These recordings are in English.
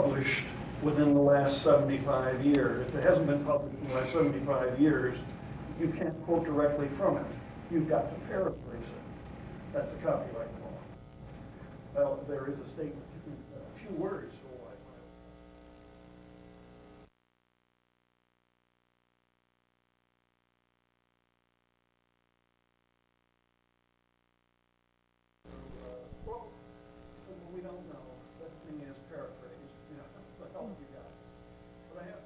published within the last 75 years. If it hasn't been published in the last 75 years, you can't quote directly from it. You've got to paraphrase it. That's the copyright law. Well, there is a statement, a few words. Well, we don't know. That thing is paraphrased. You know, what the hell you got? But I have.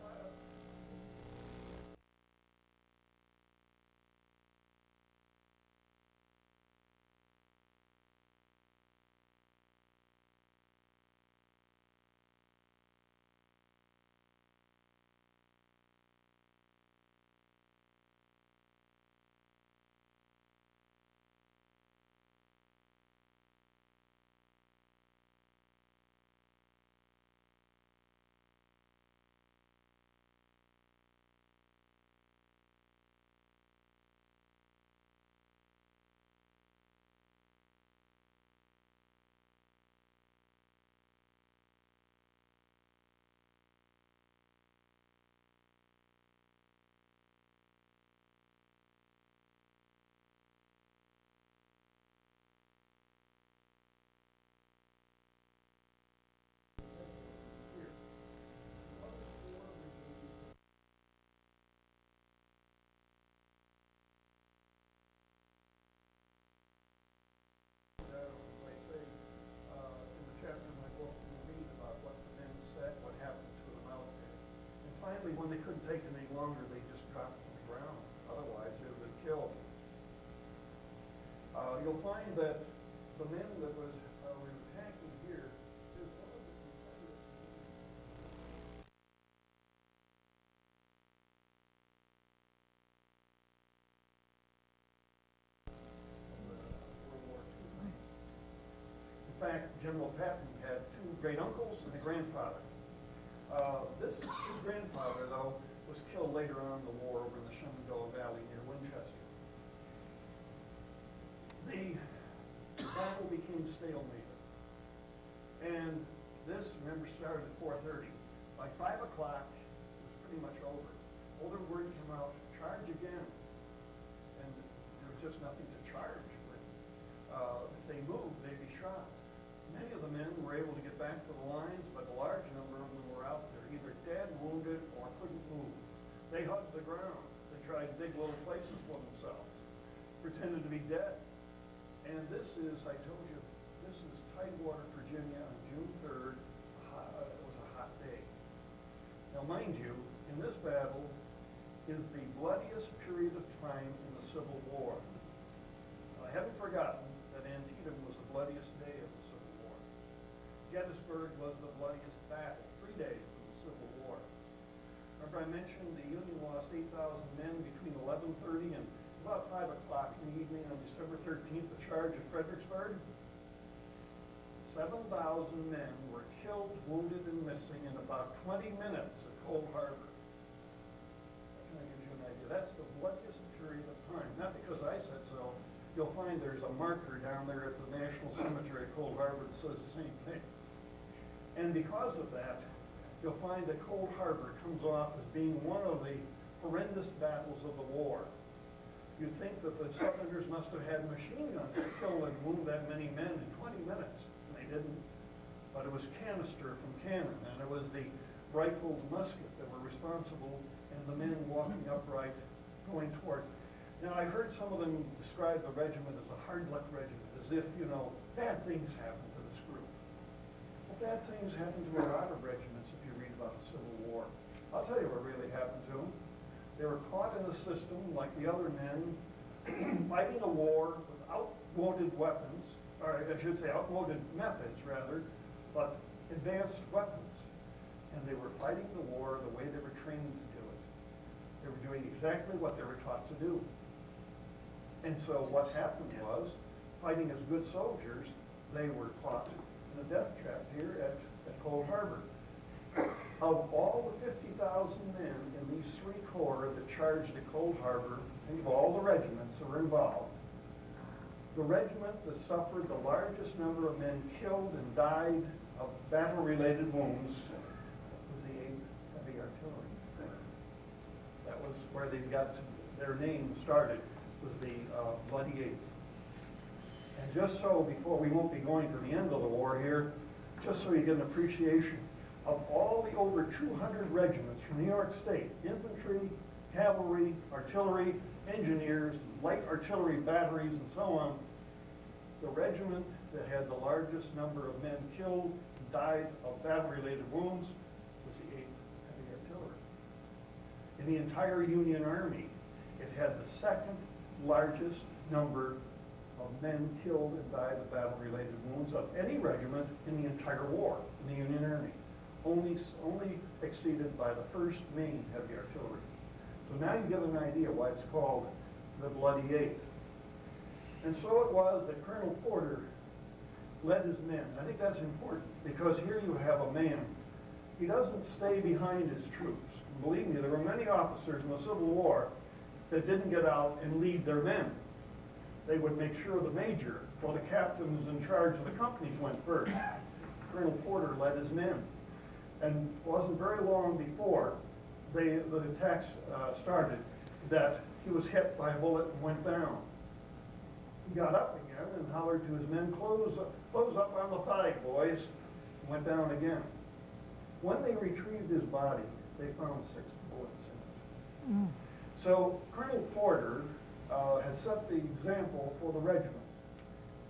When they couldn't take it any longer, they just dropped it to the ground. Otherwise, they would have been killed. You'll find that the men that were attacking here is one of the Confederate World War II. In fact, General Patton had two great uncles and a grandfather. His grandfather, though, was killed later on in the war over in the Shenandoah Valley near Winchester. The battle became stalemated. And this, remember, started at 4:30. By 5 o'clock, it was pretty much over. Older word came out, charge again. And there was just nothing to charge with. If they moved, they'd be shot. Many of the men were able to get back to the lines, but a large number of them were out there, either dead, wounded, or couldn't move. They hugged the ground. They tried to dig little places for themselves, pretended to be dead. And this is, I told you, this is Tidewater, Virginia on June 3rd. It was a hot day. Now, mind you, in this battle is the bloodiest period of time in the Civil War. I haven't forgotten that Antietam was the bloodiest day of the Civil War. Gettysburg was the bloodiest battle, 3 days of the Civil War. Remember I mentioned the Union lost 8,000 men between 11:30 and about 5 o'clock in the evening on December 13th, the charge at Fredericksburg? 7,000 men were killed, wounded, and missing in about 20 minutes at Cold Harbor. That kind of gives you an idea. That's the bloodiest period of time. Not because I said so. You'll find there's a marker down there at the National Cemetery at Cold Harbor that says the same thing. And because of that, you'll find that Cold Harbor comes off as being one of the horrendous battles of the war. You'd think that the Southerners must have had machine guns to kill and wound that many men in 20 minutes, and they didn't. But it was canister from cannon, and it was the rifled musket that were responsible, and the men walking upright, going toward. Now, I heard some of them describe the regiment as a hard-luck regiment, as if, you know, bad things happen to this group. Well, bad things happen to a lot of regiments if you read about the Civil War. I'll tell you what really happened to them. They were caught in a system like the other men, fighting a war with outmoded weapons, or I should say outmoded methods, rather, but advanced weapons. And they were fighting the war the way they were trained to do it. They were doing exactly what they were taught to do. And so what happened was, fighting as good soldiers, they were caught in a death trap here at Cold Harbor. Of all the 50,000 men in these three corps that charged at Cold Harbor, think of all the regiments that were involved, the regiment that suffered the largest number of men killed and died of battle-related wounds Artillery. That was where they got their name started, was the Bloody Eighth. And just so, before we won't be going to the end of the war here, just so you get an appreciation of all the over 200 regiments from New York State, infantry, cavalry, artillery, engineers, light artillery batteries, and so on, the regiment that had the largest number of men killed and died of battle-related wounds was the 8th Heavy Artillery. In the entire Union Army, it had the second largest number of men killed and died of battle-related wounds of any regiment in the entire war, in the Union Army. Only exceeded by the 1st Maine Heavy Artillery. So now you get an idea why it's called the Bloody Eighth. And so it was that Colonel Porter led his men. I think that's important because here you have a man. He doesn't stay behind his troops. And believe me, there were many officers in the Civil War that didn't get out and lead their men. They would make sure the major or the captain who's in charge of the companies went first. Colonel Porter led his men. And it wasn't very long before the attacks started that he was hit by a bullet and went down. He got up again and hollered to his men, close up on the thigh, boys, and went down again. When they retrieved his body, they found 6 bullets in it. So Colonel Porter has set the example for the regiment.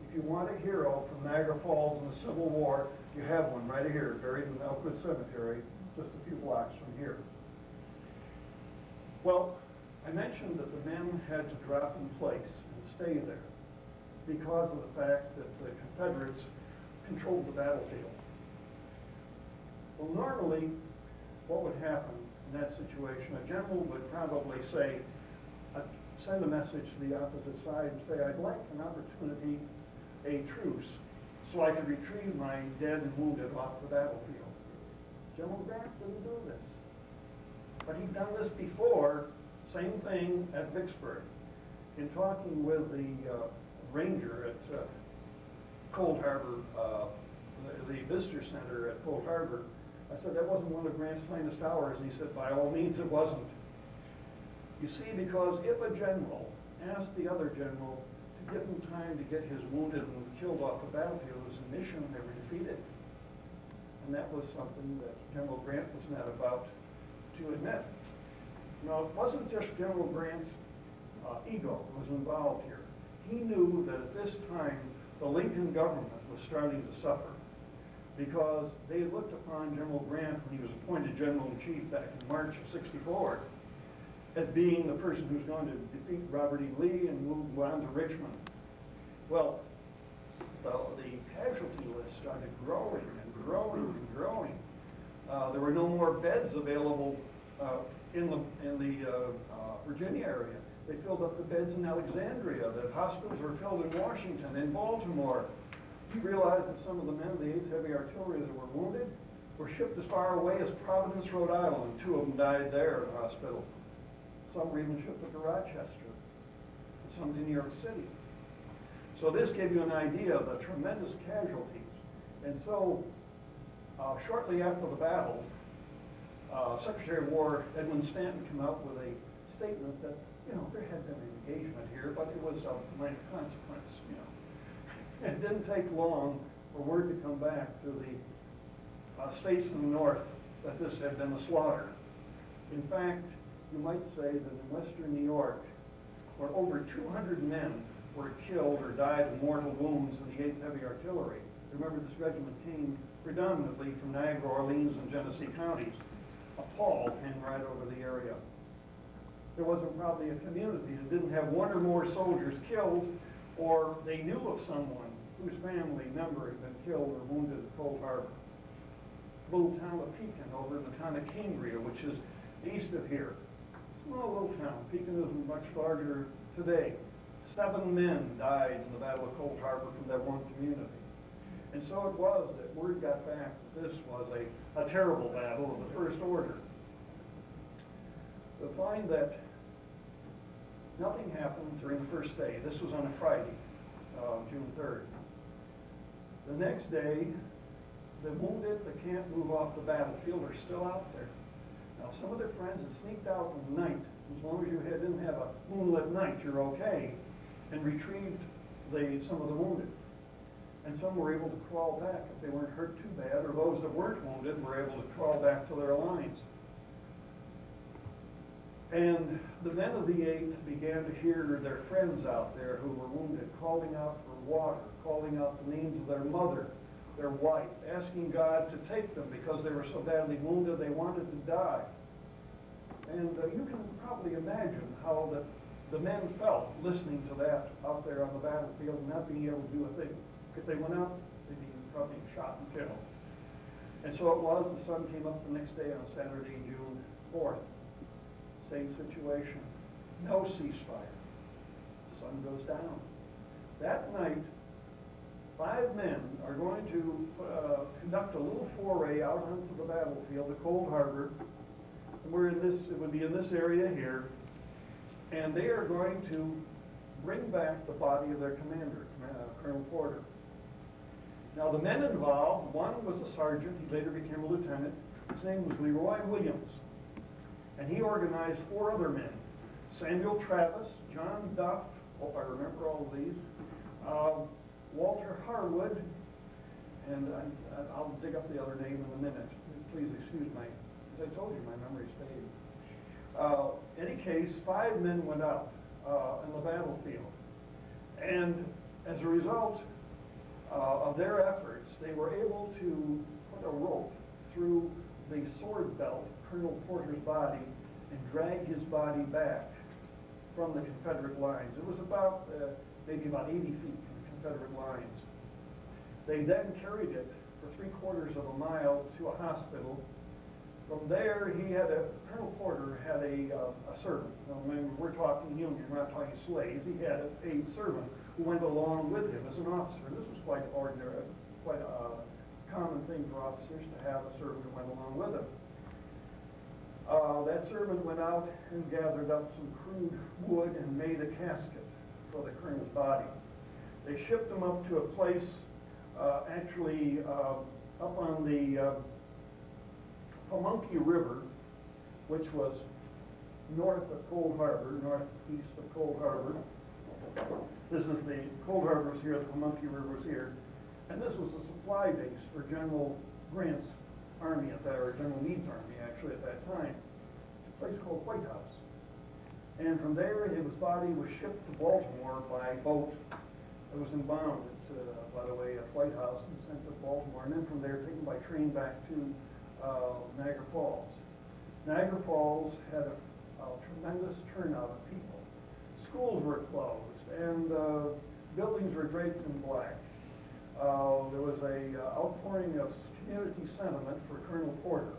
If you want a hero from Niagara Falls in the Civil War, you have one right here, buried in Elkwood Cemetery, just a few blocks from here. Well, I mentioned that the men had to drop in place and stay there because of the fact that the Confederates controlled the battlefield. Well, normally, what would happen in that situation? A general would probably say, send a message to the opposite side and say, I'd like an opportunity, a truce, so I could retrieve my dead and wounded off the battlefield. General Grant didn't do this. But he'd done this before, same thing at Vicksburg. In talking with the ranger at Cold Harbor, the visitor center at Cold Harbor, I said, that wasn't one of Grant's finest hours. And he said, by all means, it wasn't. You see, because if a general asked the other general to give him time to get his wounded and killed off the battlefield, it was a mission they were defeated. And that was something that General Grant was not about to admit. Now, it wasn't just General Grant's ego that was involved here. He knew that at this time, the Lincoln government was starting to suffer because they looked upon General Grant when he was appointed General-in-Chief back in March of '64 as being the person who's going to defeat Robert E. Lee and move on to Richmond. Well, the casualty list started growing and growing and growing. There were no more beds available in the Virginia area. They filled up the beds in Alexandria. The hospitals were filled in Washington, in Baltimore. You realized that some of the men of the 8th Heavy Artillery that were wounded were shipped as far away as Providence, Rhode Island. 2 of them died there in the hospital. Some were even shipped to Rochester, and some to New York City. So this gave you an idea of the tremendous casualties. And so, shortly after the battle, Secretary of War Edwin Stanton came out with a statement that, there had been an engagement here, but it was of minor consequence, It didn't take long for word to come back to the states in the North that this had been a slaughter. In fact, you might say that in western New York, where over 200 men were killed or died of mortal wounds in the 8th Heavy Artillery. Remember, this regiment came predominantly from Niagara, Orleans, and Genesee counties. A pall came right over the area. There wasn't probably a community that didn't have 1 or more soldiers killed, or they knew of someone whose family member had been killed or wounded at Cold Harbor. The little town of Pekin over in the town of Cambria, which is east of here. Small little town. Pekin isn't much larger today. 7 men died in the Battle of Cold Harbor from that one community. And so it was that word got back that this was a terrible battle of the first order. You'll find that nothing happened during the first day. This was on a Friday, June 3rd. The next day, the wounded that can't move off the battlefield are still out there. Now, some of their friends had sneaked out at night. As long as you didn't have a moonlit night, you're okay, and retrieved some of the wounded. And some were able to crawl back if they weren't hurt too bad, or those that weren't wounded were able to crawl back to their lines. And the men of the 8th began to hear their friends out there who were wounded calling out for water, calling out the names of their mother, their wife, asking God to take them because they were so badly wounded they wanted to die. And you can probably imagine how the men felt listening to that out there on the battlefield and not being able to do a thing. If they went out, they'd be probably shot and killed. And so it was, the sun came up the next day on Saturday, June 4th. Same situation. No ceasefire. The sun goes down. That night, 5 men are going to conduct a little foray out onto the battlefield, the Cold Harbor. And it would be in this area here. And they are going to bring back the body of their commander, Colonel Porter. Now, the men involved, one was a sergeant. He later became a lieutenant. His name was Leroy Williams. And he organized 4 other men, Samuel Travis, John Duff, hope I remember all of these, Walter Harwood, and I'll dig up the other name in a minute. Please excuse me. As I told you, my memory's fading. In any case, 5 men went out in the battlefield. And as a result of their efforts, they were able to put a rope through the sword belt of Colonel Porter's body and drag his body back from the Confederate lines. It was about maybe about 80 feet from the Confederate lines. They then carried it for 3/4 of a mile to a hospital. From there, Colonel Porter had a servant. Now, remember, we're talking Union, we're not talking slaves. He had a servant who went along with him as an officer. This was quite ordinary, quite a common thing for officers to have a servant who went along with them. That servant went out and gathered up some crude wood and made a casket for the colonel's body. They shipped him up to a place actually up on the Pamunkey River, which was north of Cold Harbor, northeast of Cold Harbor. This is the Cold Harbor's here, the Pamunkey River's here. And this was a supply base for General Grant's army at that, or General Meade's army actually at that time. It's a place called White House. And from there, his body was shipped to Baltimore by boat. It was embalmed, by the way, at White House and sent to Baltimore. And then from there, taken by train back to Niagara Falls. Niagara Falls had a tremendous turnout of people. Schools were closed, and buildings were draped in black. There was a outpouring of community sentiment for Colonel Porter.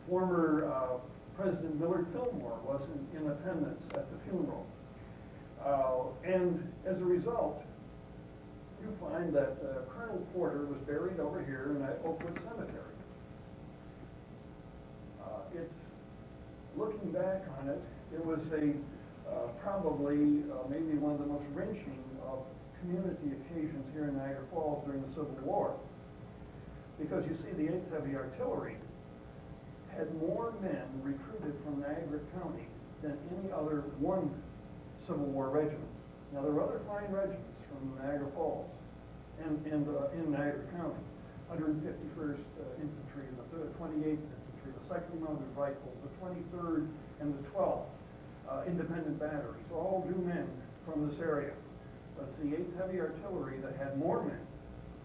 Former President Millard Fillmore was in attendance at the funeral. And as a result, you find that Colonel Porter was buried over here in Oakwood Cemetery. Looking back on it, it was probably maybe one of the most wrenching of community occasions here in Niagara Falls during the Civil War. Because you see, the 8th Heavy Artillery had more men recruited from Niagara County than any other one Civil War regiment. Now, there were other fine regiments from Niagara Falls and in Niagara County. 151st Infantry, and the 28th Infantry, the 2nd Mounted Rifles, the 23rd and the 12th Independent Batteries, all drew men from this area. But it's the 8th Heavy Artillery that had more men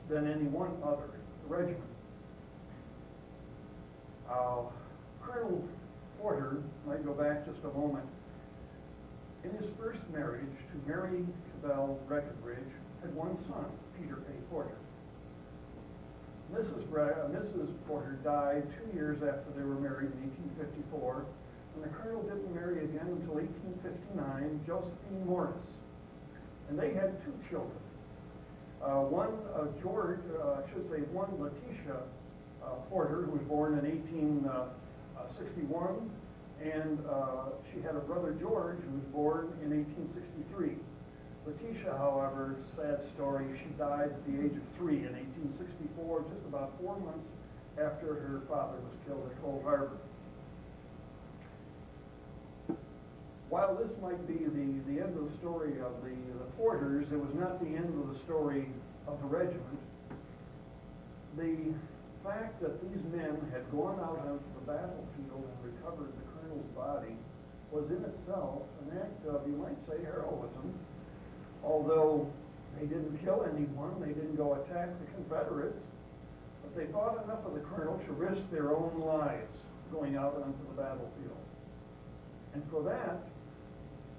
than any one other regiment. Colonel Porter, might go back just a moment, in his first marriage to Mary Cabell Breckenridge, had one son, Peter A. Porter. Mrs. Porter died 2 years after they were married in 1854, and the colonel didn't marry again until 1859, Josephine Morris. And they had 2 children. One Letitia Porter, who was born in 1861, and she had a brother George, who was born in 1863. Letitia, however, sad story, she died at the age of 3 in 1864, just about 4 months after her father was killed at Cold Harbor. while this might be the end of the story of the Porters, it was not the end of the story of the regiment. The fact that these men had gone out onto the battlefield and recovered the colonel's body was in itself an act of, you might say, heroism. Although they didn't kill anyone, they didn't go attack the Confederates, but they thought enough of the colonel to risk their own lives going out onto the battlefield. And for that,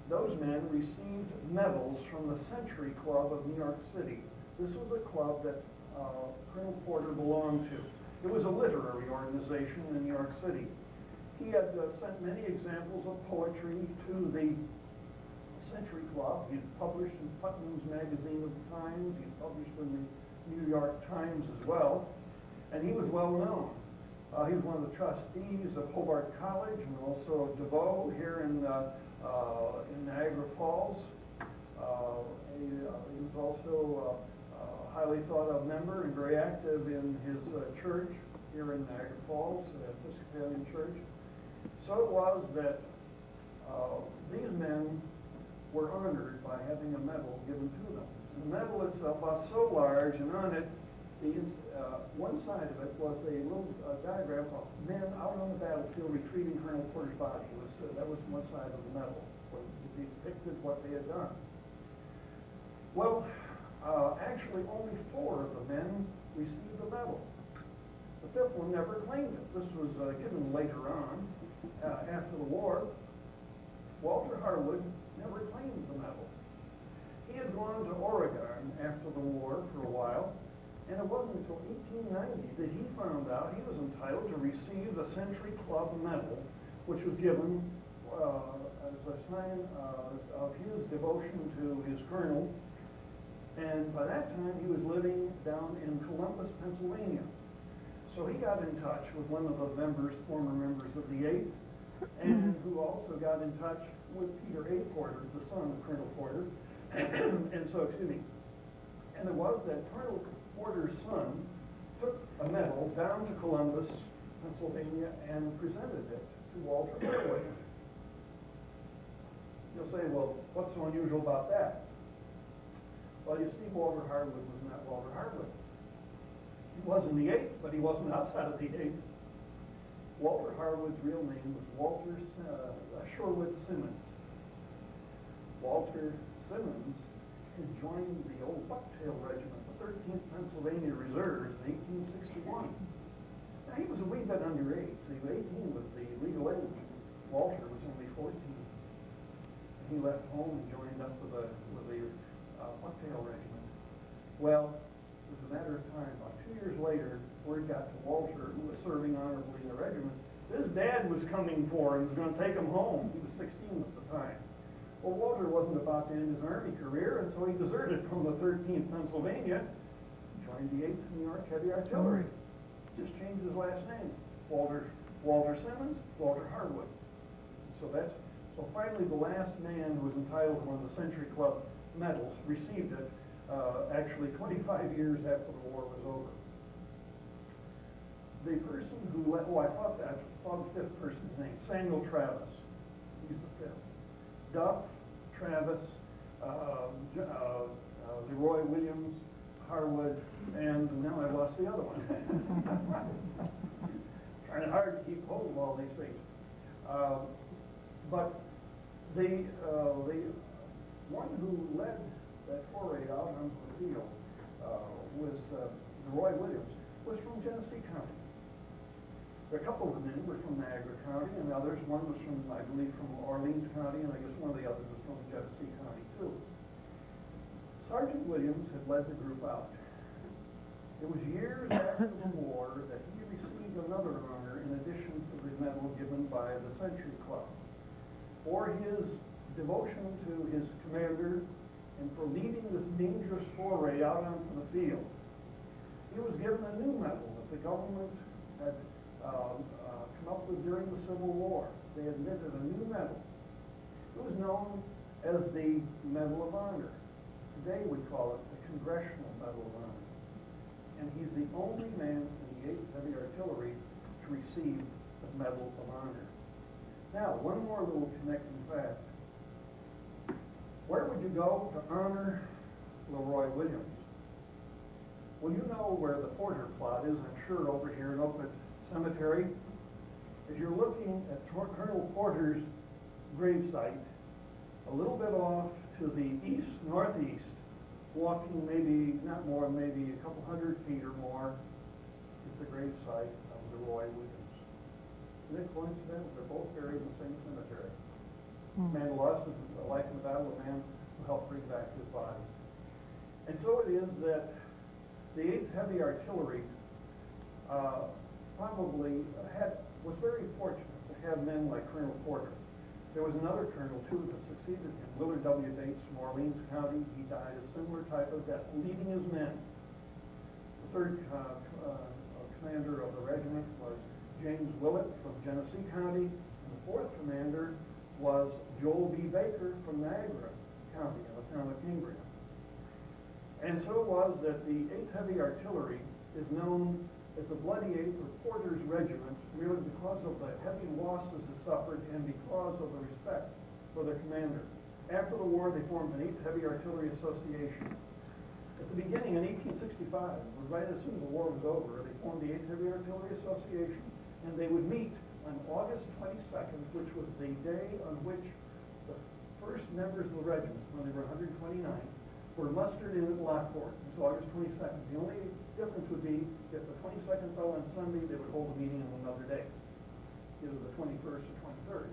those men received medals from the Century Club of New York City. This was a club that Colonel Porter belonged to. It was a literary organization in New York City. He had sent many examples of poetry to the Century Club. He'd published in Putnam's Magazine of the Times. He'd published in the New York Times as well. And he was well known. He was one of the trustees of Hobart College and also of DeVoe here in Niagara Falls. He was also a highly thought of member and very active in his church here in Niagara Falls, Episcopalian Church. So it was that these men were honored by having a medal given to them. The medal itself was so large, and on it, one side of it was a little diagram of men out on the battlefield retrieving Colonel Porter's body. That was one side of the medal, where it depicted what they had done. Well, actually only 4 of the men received the medal. The 5th one never claimed it. This was given later on, after the war. Walter Harwood never claimed the medal. He had gone to Oregon after the war for a while, and it wasn't until 1890 that he found out he was entitled to receive the Century Club Medal, which was given as a sign of his devotion to his colonel. And by that time, he was living down in Columbus, Pennsylvania. So he got in touch with one of the former members of the 8th, and who also got in touch with Peter A. Porter, the son of Colonel Porter. And so, and it was that Colonel Porter's son took a medal down to Columbus, Pennsylvania, and presented it to Walter Harwood. You'll say, well, what's so unusual about that? Well, you see, Walter Harwood was not Walter Harwood. He was in the 8th, but he wasn't outside of the 8th. Walter Harwood's real name was Walter Sherwood Simmons. Walter Simmons had joined the old Bucktail Regiment, the 13th Pennsylvania Reserves, in 1861. Now, he was a wee bit underage, so he was 18 with the legal age. Walter was only 14. And he left home and joined up with the Bucktail Regiment. Well, it was a matter of time. About 2 years later, word got to Walter, who was serving honorably in the regiment. His dad was coming for him, was going to take him home. He was 16 at the time. Well, Walter wasn't about to end his Army career, and so he deserted from the 13th Pennsylvania, joined the 8th New York Heavy Artillery. Just changed his last name. Walter Simmons, Walter Harwood. So finally the last man who was entitled to one of the Century Club medals received it, actually 25 years after the war was over. The person who I thought the 5th person's name, Samuel Travis. He's the 5th. Duff, Travis, Leroy Williams, Harwood, and now I lost the other one. Trying hard to keep hold of all these things. But the one who led that foray out onto the field was Leroy Williams, was from Genesee County. A couple of the men were from Niagara County, and others, one was from, I believe, from Orleans County, and I guess one of the others was from Genesee County, too. Sergeant Williams had led the group out. It was years after the war that he received another honor in addition to the medal given by the Century Club for his devotion to his commander and for leading this dangerous foray out onto the field. He was given a new medal that the government had come up with during the Civil War. They admitted a new medal. It was known as the Medal of Honor. Today we call it the Congressional Medal of Honor. And he's the only man in the 8th Heavy Artillery to receive the Medal of Honor. Now, one more little connecting fact. would you go to honor Leroy Williams? Well, you know where the Porter plot is, I'm sure, over here in Oakwood Cemetery. As you're looking at Colonel Porter's gravesite, a little bit off to the east, northeast, walking maybe, not more than maybe a couple 100 feet or more, is the gravesite of Leroy Williams. Isn't it coincidental? They're both buried in the same cemetery. A man lost his life in the battle, a man who helped bring back his body. And so it is that the 8th Heavy Artillery probably was very fortunate to have men like Colonel Porter. There was another colonel, too, that succeeded him, Willard W. Bates from Orleans County. He died a similar type of death, leading his men. The third commander of the regiment was James Willett from Genesee County, and the fourth commander was Joel B. Baker from Niagara County in the town of Cambria. And so it was that the 8th Heavy Artillery is known as the Bloody Eighth or Porter's Regiment, really because of the heavy losses it suffered and because of the respect for their commander. After the war, they formed an 8th Heavy Artillery Association. At the beginning, in 1865, right as soon as the war was over, they formed the 8th Heavy Artillery Association, and they would meet on August 22nd, which was the day on which the first members of the regiment, when they were 129, were mustered in at Lockport. It was August 22nd. The only difference would be if the 22nd fell on Sunday, they would hold a meeting on another day, either the 21st or 23rd.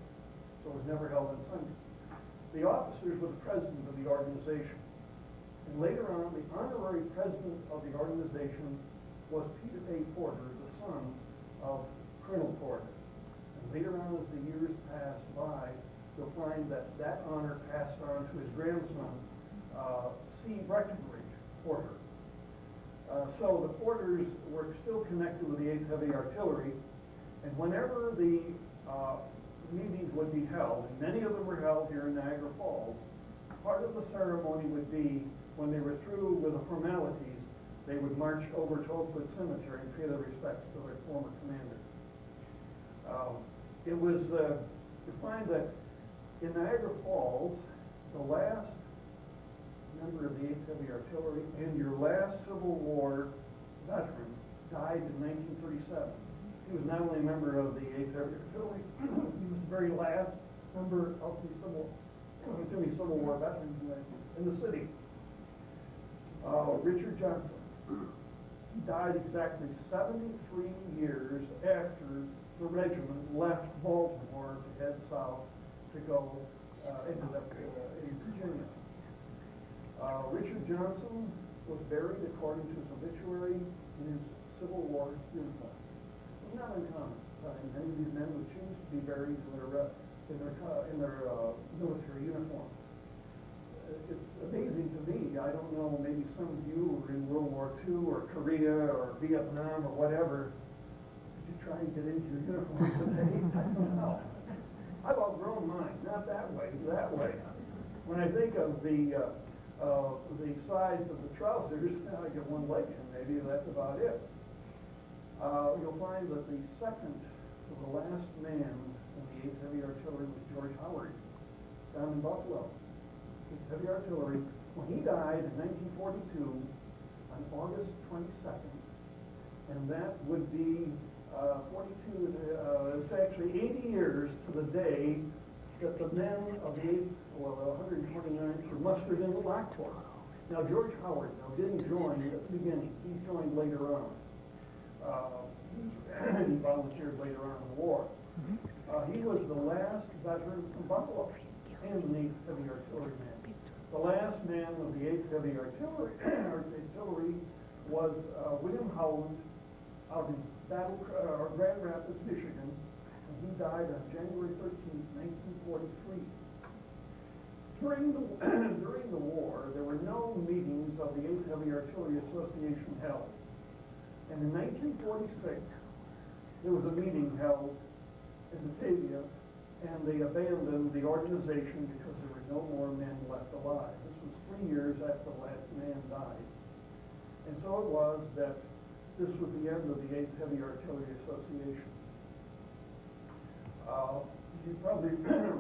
So it was never held on Sunday. The officers were the president of the organization. And later on, the honorary president of the organization was Peter A. Porter, the son of Colonel Porter. And later on, as the years passed by, you'll find that that honor passed on to his grandson, C. Breckenridge Porter. So the Porters were still connected with the 8th Heavy Artillery, and whenever the meetings would be held, and many of them were held here in Niagara Falls, part of the ceremony would be, when they were through with the formalities, they would march over to Oakwood Cemetery and pay their respects to their former commander. It was, you find that in Niagara Falls, the last member of the 8th Heavy Artillery and your last Civil War veteran died in 1937. He was not only a member of the 8th Heavy Artillery, he was the very last member of the Civil War veterans in the city. Richard Johnson. He died exactly 73 years after the regiment left Baltimore to head south to go into Virginia. Richard Johnson was buried, according to his obituary, in his Civil War uniform. It's not uncommon. Many of these men would choose to be buried in their military uniform. It's amazing to me. I don't know, maybe some of you were in World War II or Korea or Vietnam or whatever. Did you try and get into your uniform today? I don't know. I've outgrown mine. Not that way, that way. When I think of the size of the trousers, I get one leg in, maybe that's about it. You'll find that the second to the last man in the 8th Heavy Artillery was George Howard, down in Buffalo. 8th Heavy Artillery. When he died in 1942, on August 22nd, and that would be 42, it's actually 80 years to the day that the men of the 8th, or 129th, were mustered into Lockport. Now, George Howard didn't join at the beginning. He joined later on. He volunteered later on in the war. He was the last veteran from Buffalo and the 8th Heavy Artillery man. The last man of the 8th Heavy Artillery was William Howland out in Grand Rapids, Michigan, and he died on January 13th, 1943. During the war, there were no meetings of the 8th Heavy Artillery Association held. And in 1946, there was a meeting held in Batavia, and they abandoned the organization because there were no more men left alive. This was 3 years after the last man died. And so it was that this was the end of the 8th Heavy Artillery Association. You probably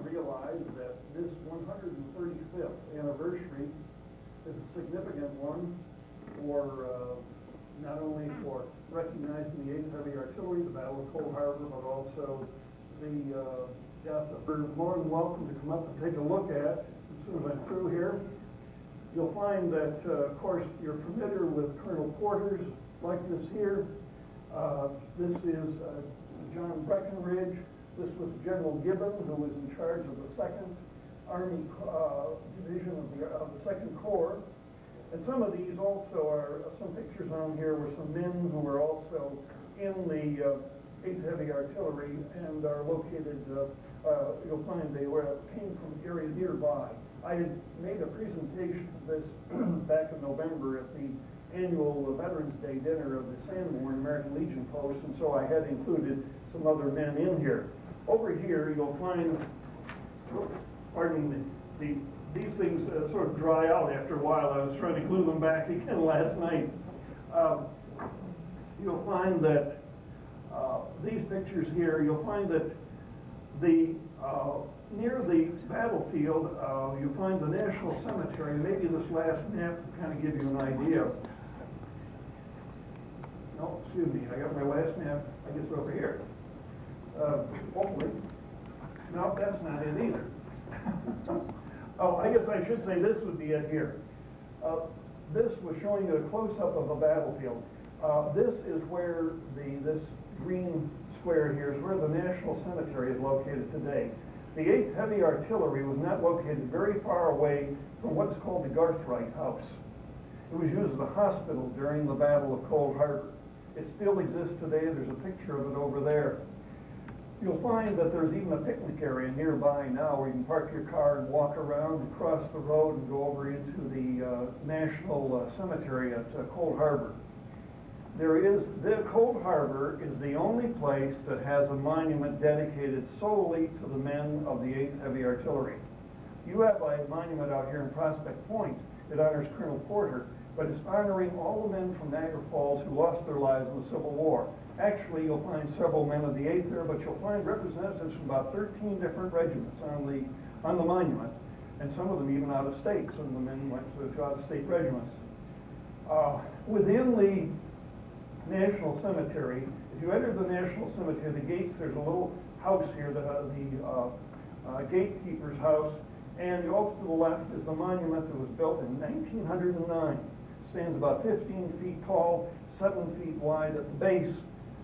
realize that this 135th anniversary is a significant one for not only for recognizing the 8th Heavy Artillery, the Battle of Cold Harbor, but also the death of. You're more than welcome to come up and take a look at as soon as I'm through here. You'll find that, of course, you're familiar with Colonel Porter's likeness here. This is John Breckinridge. This was General Gibbon, who was in charge of the 2nd Army Division of the 2nd Corps. And some of these also are, some pictures on here were some men who were also in the 8th Heavy Artillery and are located, you'll find they came from areas nearby. I had made a presentation of this back in November at the annual Veterans Day dinner of the Sanborn American Legion Post, and so I had included some other men in here. Over here, you'll find, pardon me, these things sort of dry out after a while. I was trying to glue them back again last night. You'll find that these pictures here, you'll find that the near the battlefield, you find the National Cemetery. Maybe this last map will kind of give you an idea. No, excuse me, I got my last map, I guess, over here. Hopefully. No, that's not it either. Oh, I guess I should say this would be it here. This was showing you a close-up of a battlefield. This is where this green square here is where the National Cemetery is located today. The 8th Heavy Artillery was not located very far away from what's called the Garthright House. It was used as a hospital during the Battle of Cold Harbor. It still exists today. There's a picture of it over there. You'll find that there's even a picnic area nearby now where you can park your car and walk around and cross the road and go over into the National Cemetery at Cold Harbor. The Cold Harbor is the only place that has a monument dedicated solely to the men of the 8th Heavy Artillery. You have a monument out here in Prospect Point that honors Colonel Porter, but it's honoring all the men from Niagara Falls who lost their lives in the Civil War. Actually, you'll find several men of the 8th there, but you'll find representatives from about 13 different regiments on the monument, and some of them even out of state. Some of the men went to out-of-state regiments. Within the National Cemetery, if you enter the National Cemetery, the gates, there's a little house here, the gatekeeper's house, and off to the left is the monument that was built in 1909. Stands about 15 feet tall, 7 feet wide at the base,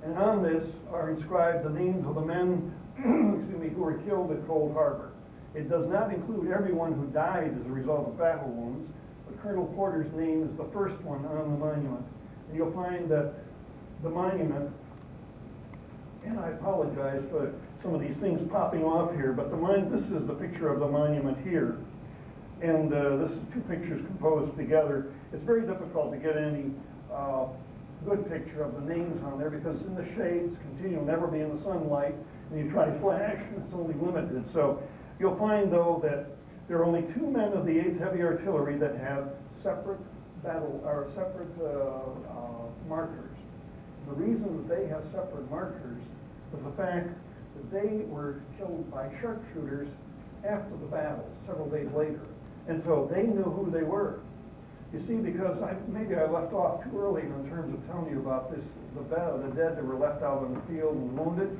and on this are inscribed the names of the men excuse me, who were killed at Cold Harbor. It does not include everyone who died as a result of battle wounds, but Colonel Porter's name is the first one on the monument. And you'll find that the monument, and I apologize for some of these things popping off here, but this is the picture of the monument here. And this is two pictures composed together. It's very difficult to get any good picture of the names on there because in the shades, continue, never be in the sunlight, and you try flash, and it's only limited. So you'll find, though, that there are only 2 men of the 8th Heavy Artillery that have separate markers. The reason that they have separate markers is the fact that they were killed by sharpshooters after the battle, several days later. And so they knew who they were. You see, because maybe I left off too early in terms of telling you about this, the dead that were left out on the field and wounded.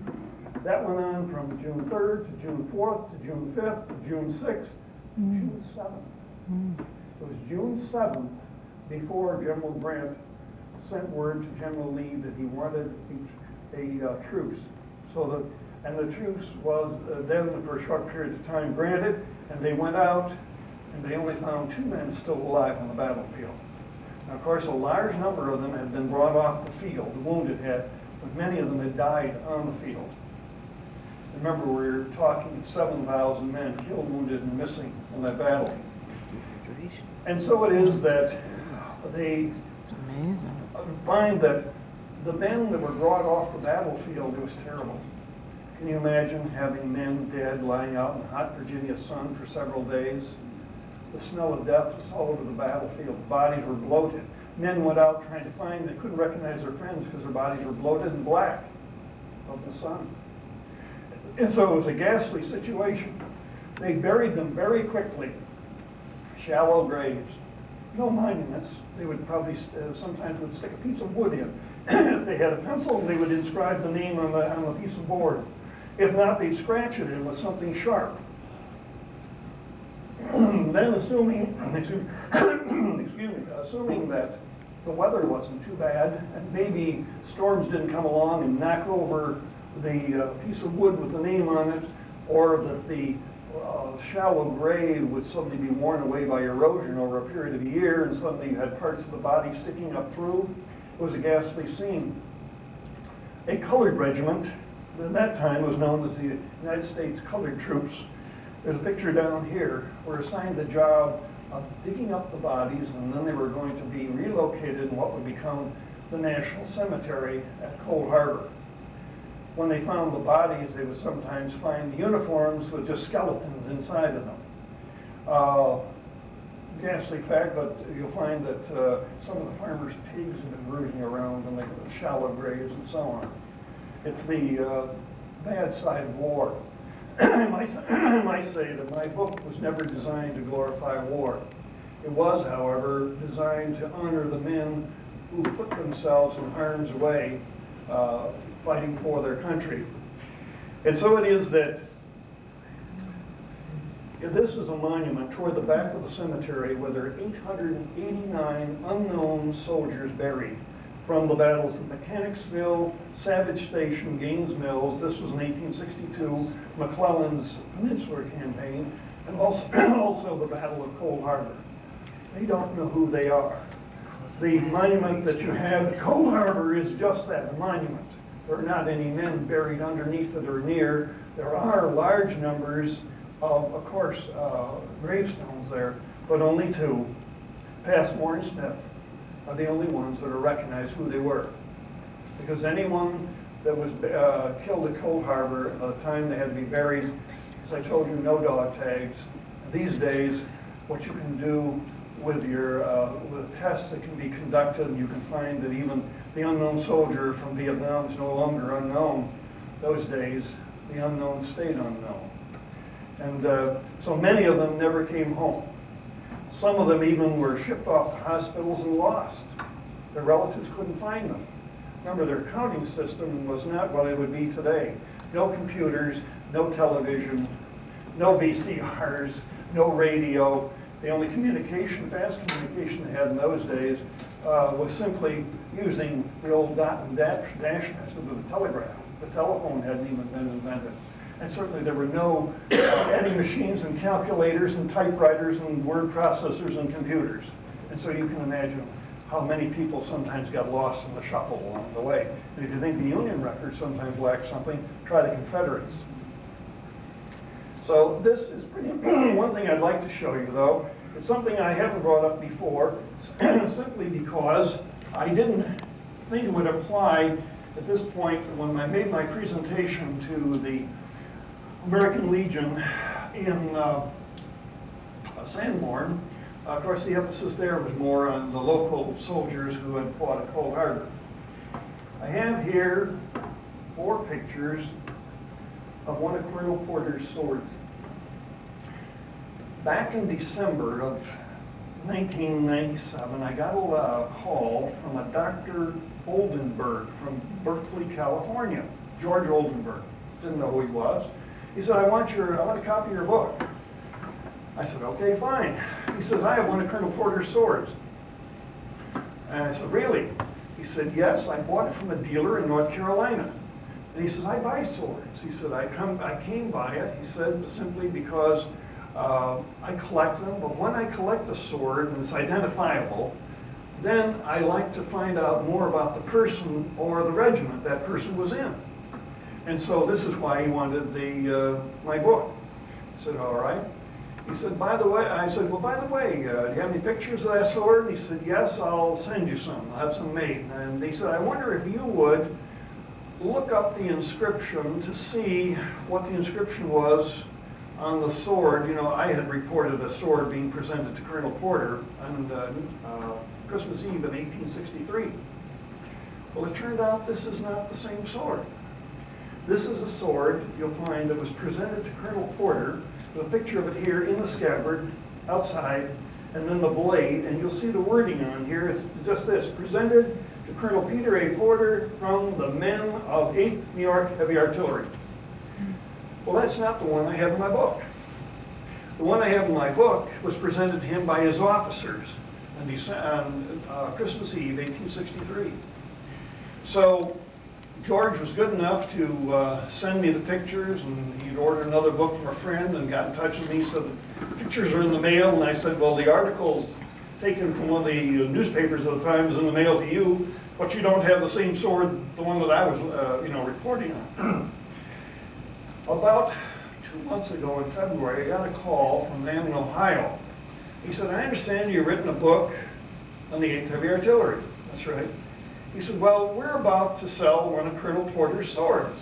That went on from June 3rd to June 4th to June 5th to June 6th to June 7th. It was June 7th before General Grant sent word to General Lee that he wanted a truce. And the truce was then for a short period of time granted, and they went out and they only found 2 men still alive on the battlefield. Now, of course, a large number of them had been brought off the field, the wounded had, but many of them had died on the field. Remember, we're talking 7,000 men killed, wounded, and missing in that battle. And so it is that they find that the men that were brought off the battlefield, it was terrible. Can you imagine having men dead lying out in the hot Virginia sun for several days? The smell of death was all over the battlefield. Bodies were bloated. Men went out trying to find, they couldn't recognize their friends because their bodies were bloated and black of the sun. And so it was a ghastly situation. They buried them very quickly, shallow graves, no monuments. They would probably sometimes would stick a piece of wood in. If they had a pencil, they would inscribe the name on the piece of board. If not, they'd scratch it in with something sharp. Then assuming that the weather wasn't too bad, and maybe storms didn't come along and knock over the piece of wood with the name on it, or that the shallow grave would suddenly be worn away by erosion over a period of a year, and suddenly you had parts of the body sticking up through. It was a ghastly scene. A colored regiment, at that time was known as the United States Colored Troops. There's a picture down here. Were assigned the job of digging up the bodies, and then they were going to be relocated in what would become the National Cemetery at Cold Harbor. When they found the bodies, they would sometimes find the uniforms with just skeletons inside of them. Ghastly fact, but you'll find that some of the farmers' pigs have been rooting around in the shallow graves and so on. It's the bad side of war. I might say that my book was never designed to glorify war. It was, however, designed to honor the men who put themselves in harm's way fighting for their country. And so it is that this is a monument toward the back of the cemetery where there are 889 unknown soldiers buried from the battles of Mechanicsville, Savage Station, Gaines Mills. This was in 1862, McClellan's Peninsular Campaign, and also the Battle of Cold Harbor. They don't know who they are. The monument that you have at Cold Harbor is just that, a monument. There are not any men buried underneath it or near. There are large numbers of course, gravestones there, but only two. Passmore and Smith are the only ones that are recognized who they were. Because anyone that was killed at Cold Harbor, at the time they had to be buried, as I told you, no dog tags. These days, what you can do with your with tests that can be conducted, and you can find that even the unknown soldier from Vietnam is no longer unknown. Those days, the unknown stayed unknown. And so many of them never came home. Some of them even were shipped off to hospitals and lost. Their relatives couldn't find them. Remember, their counting system was not what it would be today. No computers, no television, no VCRs, no radio. The only communication, fast communication they had in those days was simply using the old dot and dash method of the telegraph. The telephone hadn't even been invented. And certainly there were no adding machines and calculators and typewriters and word processors and computers. And so you can imagine how many people sometimes got lost in the shuffle along the way. And if you think the Union records sometimes lack something, try the Confederates. So this is pretty one thing I'd like to show you, though. It's something I haven't brought up before, simply because I didn't think it would apply at this point when I made my presentation to the American Legion in Sanborn. Of course, the emphasis there was more on the local soldiers who had fought at Cold Harbor. I have here 4 pictures of one of Colonel Porter's swords. Back in December of 1997, I got a call from a Dr. Oldenburg from Berkeley, California, George Oldenburg. Didn't know who he was. He said, I want a copy of your book. I said, okay, fine. He says, I have one of Colonel Porter's swords. And I said, really? He said, yes, I bought it from a dealer in North Carolina. And he says, I buy swords. He said, I came by it, he said, simply because I collect them, but when I collect a sword and it's identifiable, then I like to find out more about the person or the regiment that person was in. And so this is why he wanted my book. I said, all right. He said, by the way, I said, well, by the way, do you have any pictures of that sword? And he said, yes, I'll send you some. I'll have some made. And he said, I wonder if you would look up the inscription to see what the inscription was on the sword. You know, I had reported a sword being presented to Colonel Porter on Christmas Eve in 1863. Well, it turned out this is not the same sword. This is a sword you'll find that was presented to Colonel Porter, with a picture of it here in the scabbard, outside, and then the blade, and you'll see the wording on here. It's just this: presented to Colonel Peter A. Porter from the men of 8th New York Heavy Artillery. Well, that's not the one I have in my book. The one I have in my book was presented to him by his officers on Christmas Eve, 1863. So George was good enough to send me the pictures, and he'd ordered another book from a friend and got in touch with me. He said, the pictures are in the mail, and I said, well, the articles taken from one of the newspapers at the time is in the mail to you, but you don't have the same sword, the one that I was reporting on. About 2 months ago in February, I got a call from a man in Ohio. He said, I understand you've written a book on the 8th Heavy Artillery. That's right. He said, well, we're about to sell one of Colonel Porter's swords.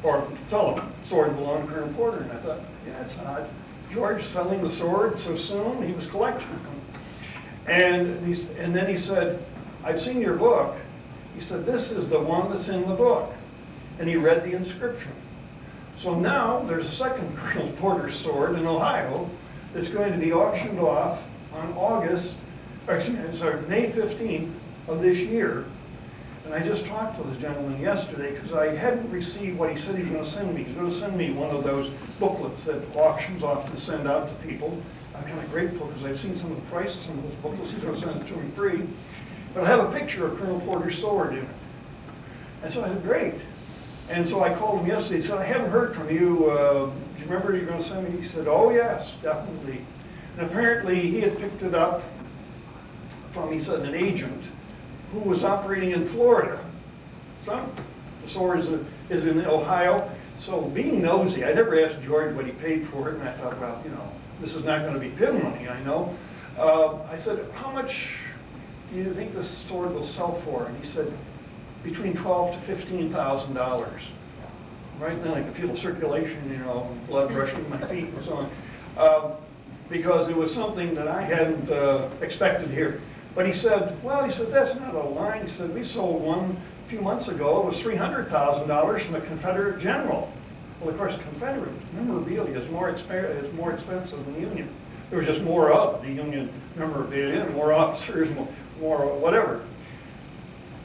Or sell a sword belonging to Colonel Porter. And I thought, yeah, that's odd. George selling the sword so soon? He was collecting them. And then he said, I've seen your book. He said, this is the one that's in the book. And he read the inscription. So now there's a second Colonel Porter sword in Ohio that's going to be auctioned off on May 15th of this year. And I just talked to the gentleman yesterday because I hadn't received what he said he was going to send me. He's going to send me one of those booklets that auctions often send out to people. I'm kind of grateful because I've seen some of the prices of some of those booklets. He's going to send it to me free. But I have a picture of Colonel Porter's sword in it. And so I said, great. And so I called him yesterday. He said, I haven't heard from you. Do you remember you're going to send me? He said, oh, yes, definitely. And apparently he had picked it up from, he said, an agent who was operating in Florida. So the sword is in Ohio. So being nosy, I never asked George what he paid for it. And I thought, well, you know, this is not going to be pin money, I know. I said, how much do you think this sword will sell for? And he said, between $12,000 to $15,000. Right then I could feel the circulation, you know, blood rushing to my feet and so on. Because it was something that I hadn't expected here. But he said, well, he said, that's not a line. He said, we sold one a few months ago. It was $300,000 from a Confederate general. Well, of course, Confederate memorabilia is more expensive than Union. There was just more of the Union memorabilia, more officers, more whatever.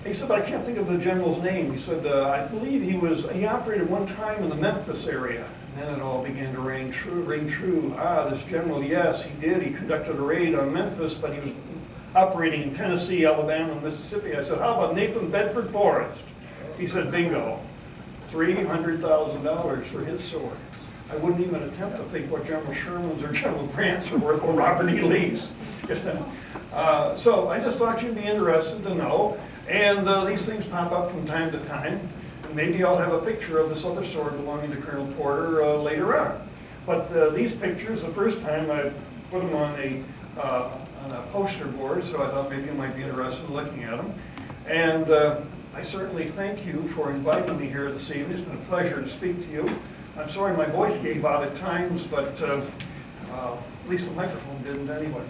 He said, but I can't think of the general's name. He said, I believe he operated one time in the Memphis area. And then it all began to ring true. Ah, this general, yes, he did. He conducted a raid on Memphis, but he was operating in Tennessee, Alabama, and Mississippi. I said, how about Nathan Bedford Forrest? He said, bingo. $300,000 for his sword. I wouldn't even attempt to think what General Sherman's or General Grant's are worth, or Robert E. Lee's. So I just thought you'd be interested to know. And these things pop up from time to time. And maybe I'll have a picture of this other sword belonging to Colonel Porter later on. But these pictures, the first time I put them on a poster board, so I thought maybe you might be interested in looking at them. And I certainly thank you for inviting me here this evening. It's been a pleasure to speak to you. I'm sorry my voice gave out at times, but at least the microphone didn't anyway.